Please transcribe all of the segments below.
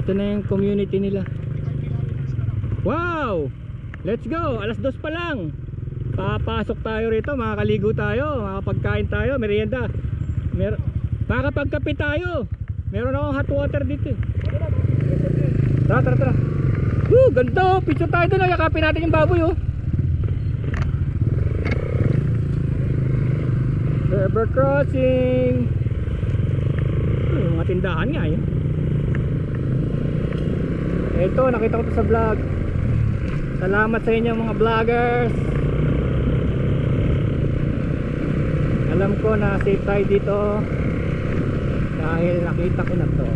Ito na yung community nila. Wow! Let's go! Alas 2 pa lang. Papasok tayo rito, makakaligo tayo, makakapagkain tayo, merienda. Makakapagkape tayo. Meron akong hot water dito. Tara, tara, tara. Ganda! Picture tayo doon. Yakapin natin yung baboy oh. River crossing. Yung mga tindahan nga eh. Ito, nakita ko to sa vlog. Salamat sa inyo mga vloggers. Alam ko na safe tayo dito dahil nakita ko na to.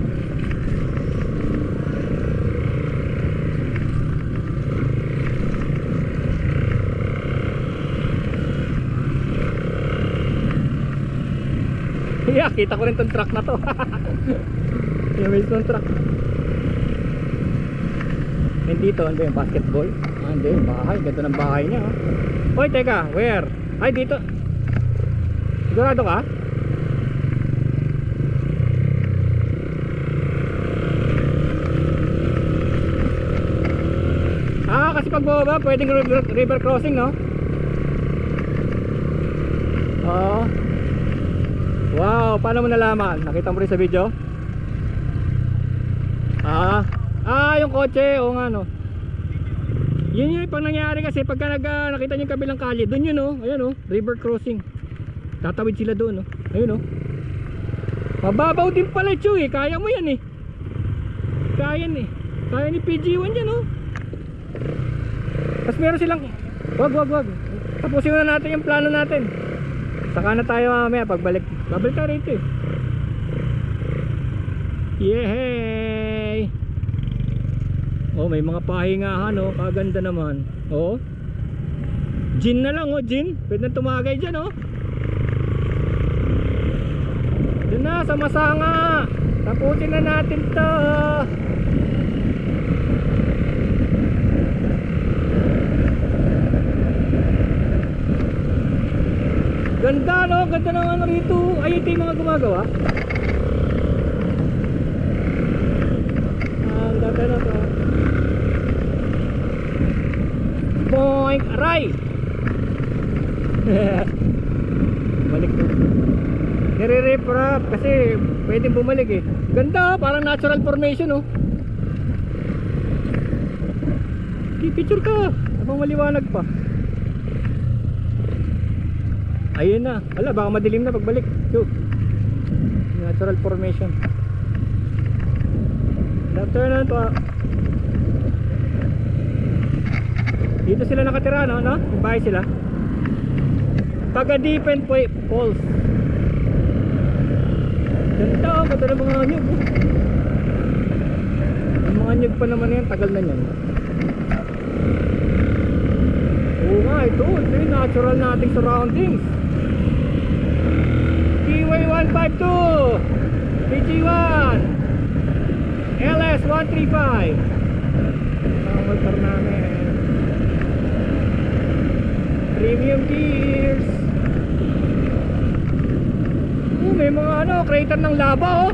Yeah, kita ko rin tong truck na to. Yung mismong truck. Dito, ano ba yung basketball? Hindi, bahay, ganda ng bahay niya oh. Hoy, teka, where? Ay, dito. Sigurado ka? Kasi pagbaba, pwedeng river crossing, no? Oo. Wow, paano mo nalaman? Nakita mo rin sa video? Yung kotse, o nga no. Yun yung pang nangyari kasi pagka nakita nyo yung kabilang kalye, dun yun oh, ayan oh, river crossing. Tatawid sila doon oh. Ayun oh. Mababaw din pala ito eh, kaya mo yan eh. Kaya ni PG1 yan oh. Tapos meron silang, wag. Tapusin na natin yung plano natin. Saka na tayo mamaya pagbalik. Babalik tayo rito eh. Yehey! Oh, may mga pahingahan oh, kaganda naman. Oh. Gin na lang oh, gin. Pwede na tumagay dyan oh. Doon na sa Masanga. Tapusin na natin to. Ganda no, ganda ng ano rito. Ay, ito yung mga gumagawa. Ang ganda na to. Boing, aray. Balik to. Nire-reprap kasi pwedeng bumalik eh. Ganda, parang natural formation oh. Picture ka habang maliwanag pa. Ayun na. Wala, baka madilim na pagbalik. So, natural formation. Afternoon po. Dito sila nakatira no? Yung bahay sila. Pagadipen Falls. Ganda oh, ganda ng mga anyog oh. Yung mga anyog pa naman yan, tagal na yan. Oo nga, ito yung natural nating surroundings. Kiway 152 PG1 LS 135 ang motor namin. Premium gears. May mga ano, crater ng lava oh.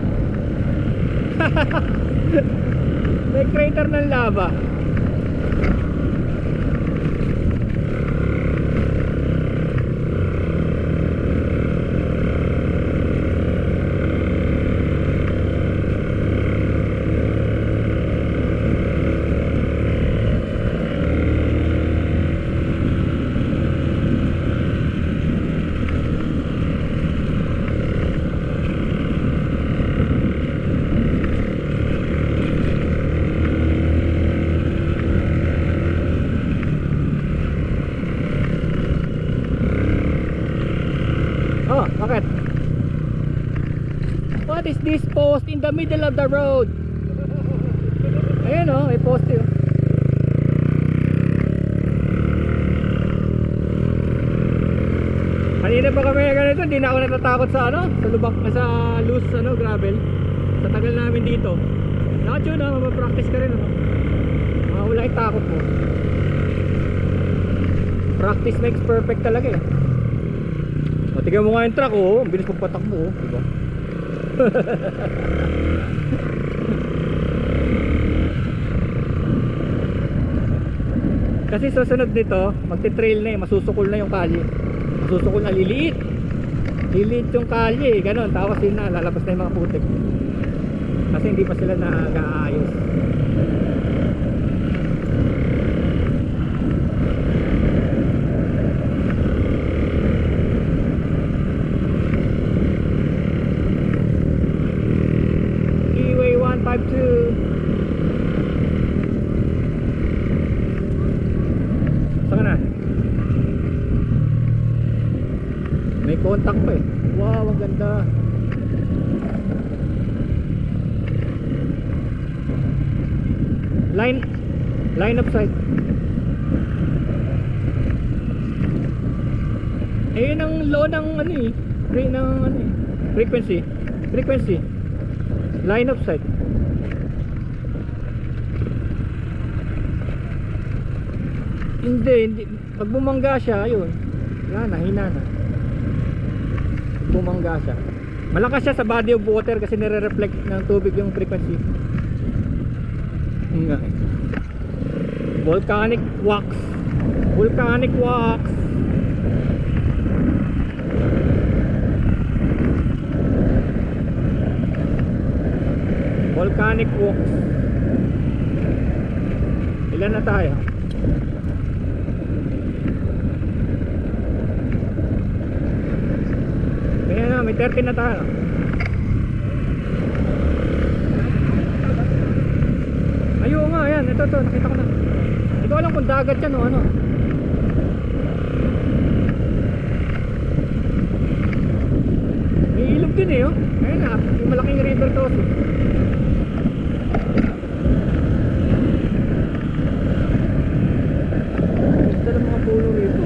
May crater ng lava. Bakit? What is this post in the middle of the road? Ayun oh, may post yun. Kanina pa kami ganito, hindi na ako natatakot sa ano, sa lubak, sa loose ano, gravel. Sa tagal namin dito. Lahat yun ah, mapapractice ka rin ano. Wala yung takot mo. Practice makes perfect talaga eh. Tignan mo nga yung truck, oh. Ang bilis pagpatakbo, oh. Diba? Kasi susunod nito, magte-trail na eh, masusukol na yung kalye. Masusukol na, liliit. Liliit yung kalye, ganon. Tapos yun na, lalabas na yung mga putik. Kasi hindi pa sila nag-aayos. Keyway 152. Saan ka na? May contact pa eh. Wow, ang ganda. Line of sight. Eh yun ang low ng ano eh, frequency. Line of sight. Hindi pag bumangga siya, ayun, wala na, hina na. Bumangga siya, malakas siya sa body of water kasi nire-reflect ng tubig yung frequency. Nga. Volcanic wax. Volcanic wax. Volcanic wax. Ilan na tayo? May 13 na tayo. Ayun nga, yan. Ito, nakita ko na. Hindi ko alam kung dagat yan o ano. May ilog din eh, oh. Ayun na, yung malaking river crossing. Ganda ng mga pulo rito.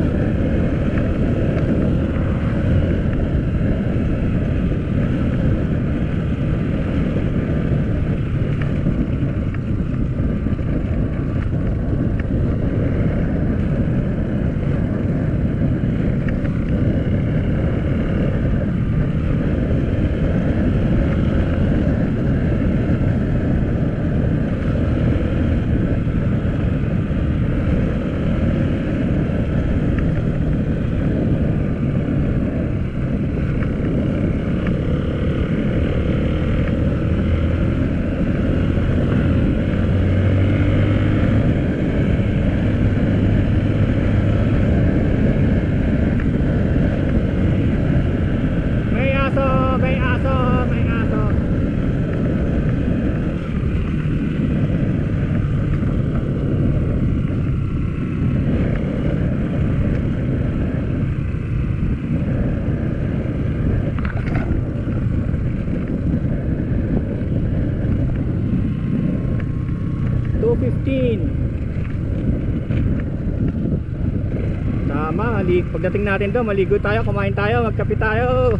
Tama, pagdating natin doon, maligo tayo, kumain tayo, magkape tayo.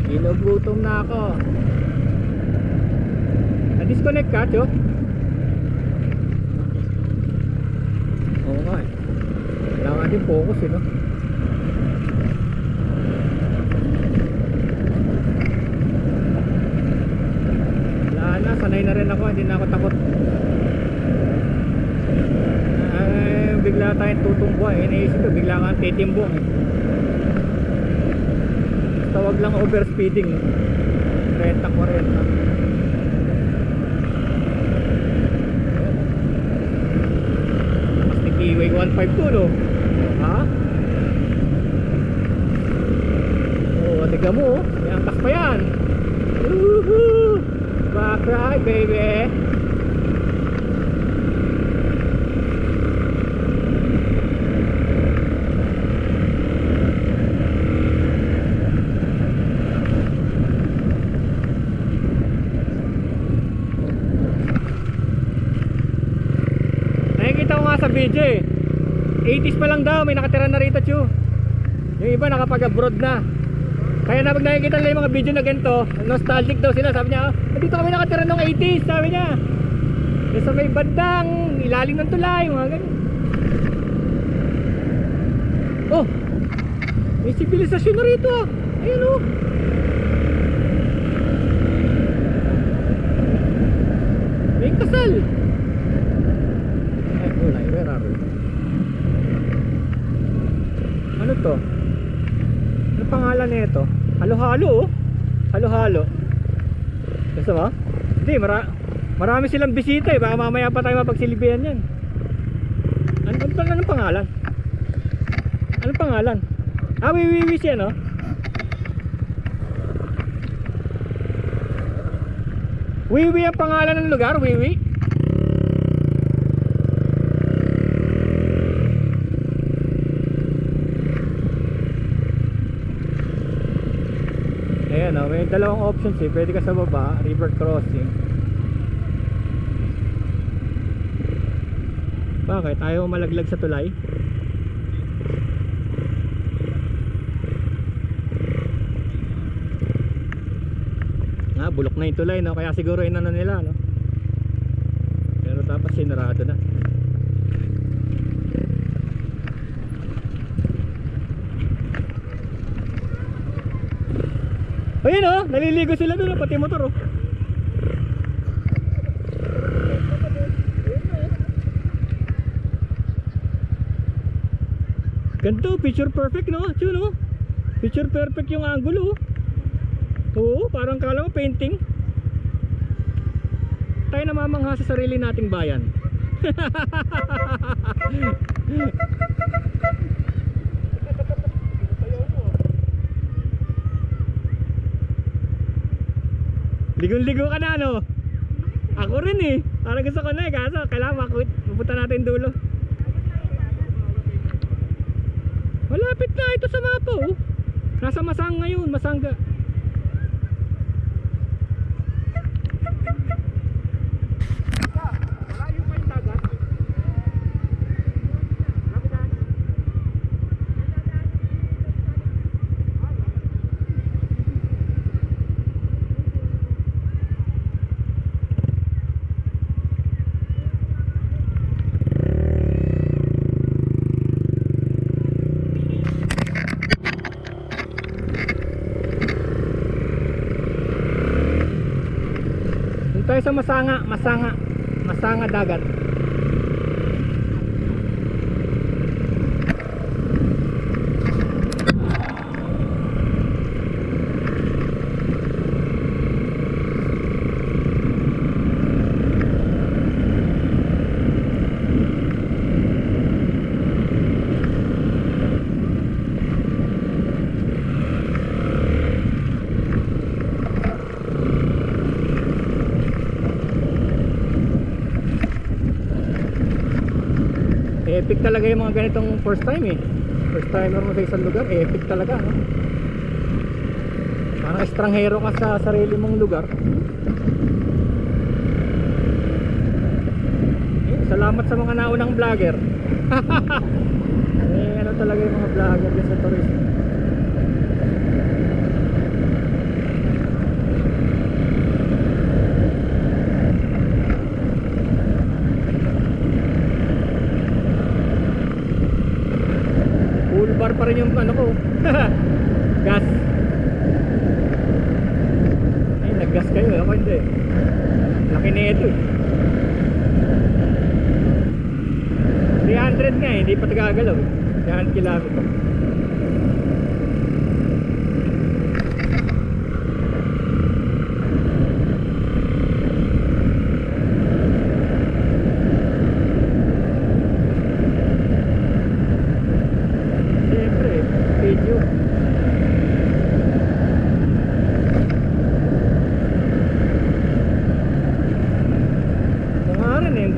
Ginugutom na ako. Na-disconnect ka, Cho? Oo nga eh. Kailangan din focus eh, no? Wala na, sanay na rin ako, hindi na ako takot. Bigla tayong tutumbuan eh, naisip ko bigla kang titimbong eh. Tawag lang overspeeding eh. 30-40 mas ni Keyway 152 no? Ha? Oo, tiga mo oh, may angkas pa yan. Woohoo! Back ride baby. Sa video eh 80s pa lang daw may nakatira na rito, Chu. Yung iba nakapag-abroad na. Kaya na pag nakikita nila yung mga video na ganito, nostalgic daw sila. Sabi niya, dito kami nakatira nung 80s, sabi niya. Sa may bandang ilalim ng tulay, mga ganyan. Oh, may sibilisasyon na rito. Ayan oh. May kasal. Where are we? nito. Halo-halo oh. Halo-halo. Gusto mo? Hindi, marami silang bisita eh. Baka mamaya pa tayo mapagsilbihan yan. Anong pangalan? Anong pangalan? Ah, Wiwiwi siya, no? Wiwi ang pangalan ng lugar, Wiwi. Ayan, no? May dalawang options eh. Pwede ka sa baba, river crossing. Bakit? Ayaw malaglag sa tulay? Bulok na yung tulay, no? Kaya siguro inano nila, no? Pero tapos sinarado na. Ayun oh, naliligo sila doon, pati motor oh. Ganto, picture perfect no? Yun oh. Picture perfect yung angulo oh. Oo, parang kala mo painting. Tayo namamangha sa sarili nating bayan. Ligo-ligo ka na no? Ako rin eh. Parang gusto ko na eh. Kaso kailangan mapunta natin dulo. Malapit na ito sa mapa oh. Nasa Masang ngayon, Masangga. Tayo sa Masanga dagat. Epic talaga yung mga ganitong first time eh. First timer mo sa isang lugar, epic talaga no? Parang estranghero ka sa sarili mong lugar. Salamat sa mga naunang vlogger. Ano talaga yung mga vlogger sa tourism. Bar pa rin yung ano ko. Gas. Ay, naggas kayo. Ako hindi. Laki na ito eh. 300 nga eh. Hindi pa tagagalaw eh. 300 kilometer.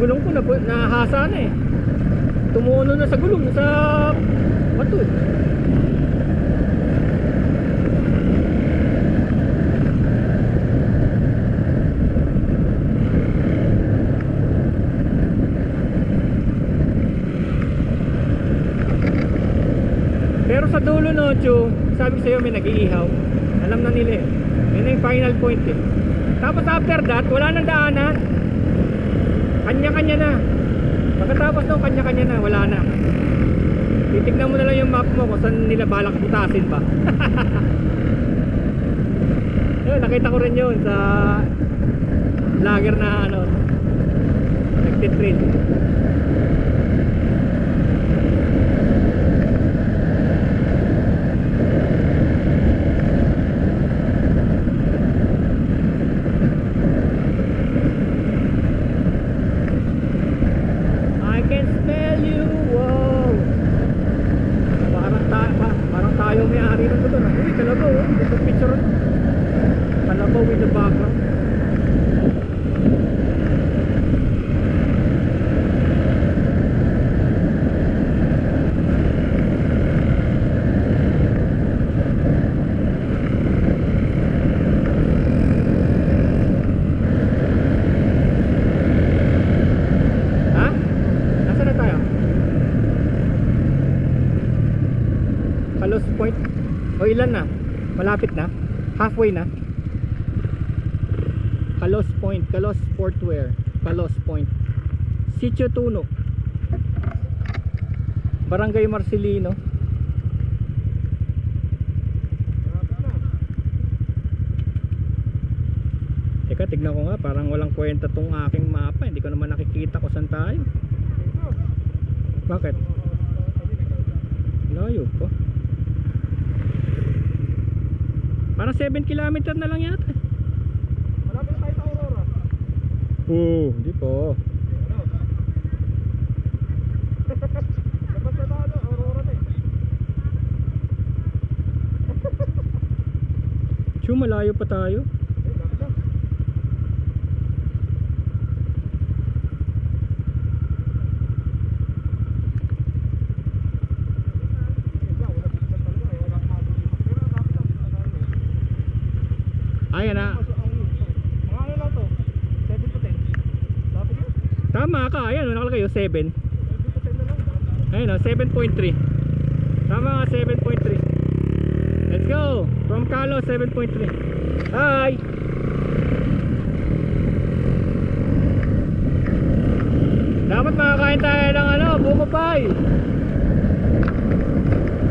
Gulong ko nahasa na eh. Tumuno na sa gulong sa bato eh. Pero sa dulo no, Chu, sabi ko sa'yo may nag-iihaw. Alam na nila eh. Yun na yung final point eh. Tapos after that, wala nang daanan. Kanya-kanya na. Pagkatapos nung kanya-kanya na, wala na. Titignan mo na lang yung map mo kung saan nila balak butasin ba. Nakita ko rin yun sa vlogger na ano, nagtitrade. Kalos Point. O ilan na? Malapit na? Halfway na? Kalos Point, Kalos Sportwear, Kalos Point, Sitio Tuno, Barangay Marcelino. Teka, tignan ko nga, parang walang kwenta tong aking mapa. Hindi ko naman nakikita kung saan tayo. Bakit? Layo pa. Parang 7 kilometer na lang yata. Malapit tayo sa Aurora. Hindi po. Labas na tayo, Aurora na eh. Malayo pa tayo. Ayan na. Mga ano lang to? 7 to 10. Lapit yun? Tama ka. Ayan, nakalagay 7. 7 to 10 na lang. Ayun o, 7.3. Tama nga, 7.3. Let's go. From Kalos, 7.3. Hi. Dapat makakain tayo ng buko pie.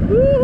Woo!